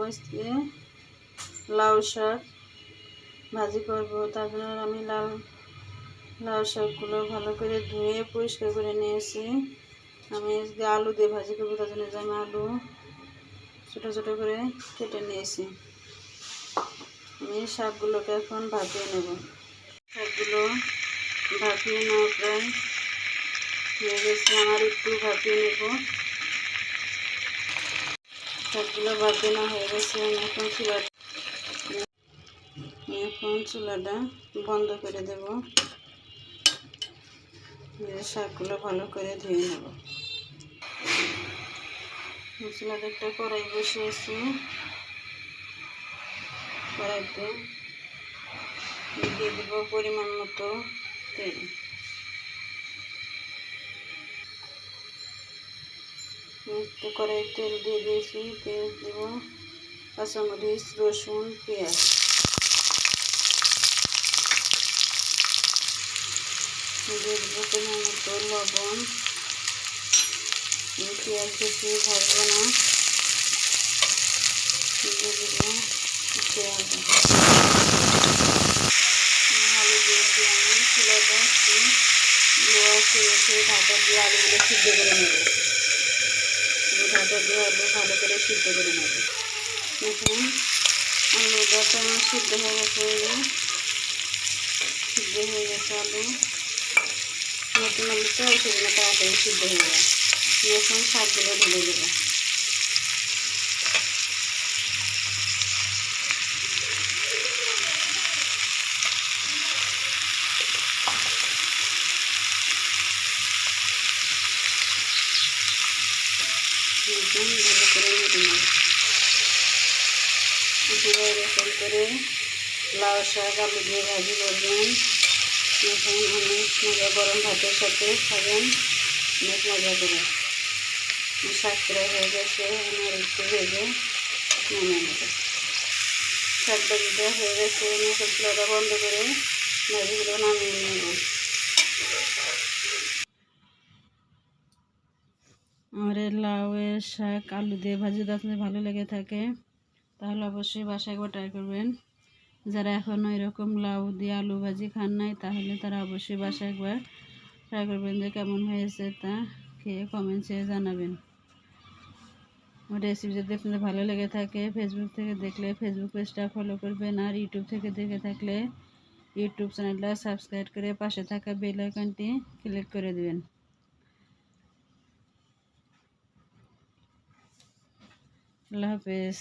আজকে লাউ শাক ভাজি করব। তার জন্য আমি লাউ শাকগুলো ভালো করে ধুয়ে পরিষ্কার করে নিয়েছি। আমি আজকে আলু দিয়ে ভাজি করবো, তার জন্য আমি আলু ছোটো ছোটো করে কেটে নিয়েছি। আমি শাকগুলোকে এখন ভাপিয়ে নেব। শাকগুলো ভাপিয়ে নেওয়া প্রায় হয়ে গেছে, আমার একটু ভাপিয়ে নেব। শাকগুলো ভাপিয়ে নেওয়া হয়ে গেছে। আমি এখন চুলাটা বন্ধ করে দেব। শাকগুলো ভালো করে ধুয়ে নেব। চুলাতে একটা কড়াই বসিয়েছি। কড়াইতে দিয়ে দেবো পরিমাণ মতো তেল। কড়াই তেল দিয়ে দিয়েছি। তেল দেব কাঁচামরিচ, রসুন, পেঁয়াজ। দিয়ে দেবো পরিমাণ মতো লবণ। পেঁয়াজ বেশি ভাজবো না, দিয়ে দেবো পেঁয়াজ। আলু দিয়েছি আমি। চুলাটা একটু লো আছে রেখে ঢাকা দিয়ে আলুগুলো সিদ্ধ করে নেব। ঢাকা দিয়ে আলু ভালো করে সিদ্ধ করে নেব। এখন আলুটা আমার সিদ্ধ হয়ে গেছে। সিদ্ধ হয়ে গেছে আলু। নতুন আলু তো সেগুলো তাড়াতাড়ি সিদ্ধ হয়ে যায়। এখন শাকগুলো ঢেলে দেবো। ভালো করে নেড়ে নেব। এরকম করে লাউ শাক আলু দিয়ে ভাজি করবেন। এখন অনেক মজা, গরম ভাতের সাথে খাবেন, অনেক মজা করে। শাক প্রায় হয়ে গেছে, আমার একটু ভেজে নামিয়ে নেব। শাক ভাজিটা হয়ে গেছে। আমি এখন চুলাটা বন্ধ করে ভাজিগুলো নামিয়ে নেব। আমার এই লাউয়ের শাক আলু দিয়ে ভাজি যদি আপনাদের ভালো লেগে থাকে তাহলে অবশ্যই বাসায় একবার ট্রাই করবেন। যারা এখনও এরকম লাউ দিয়ে আলু ভাজি খান নাই তাহলে তারা অবশ্যই বাসায় একবার ট্রাই করবেন, যে কেমন হয়েছে তা খেয়ে কমেন্টসে জানাবেন। আমার রেসিপি যদি আপনাদের ভালো লেগে থাকে, ফেসবুক থেকে দেখলে ফেসবুক পেজটা ফলো করবেন, আর ইউটিউব থেকে দেখে থাকলে ইউটিউব চ্যানেলটা সাবস্ক্রাইব করে পাশে থাকা বেল আইকনটি ক্লিক করে দেবেন। আল্লাহ হাফেজ।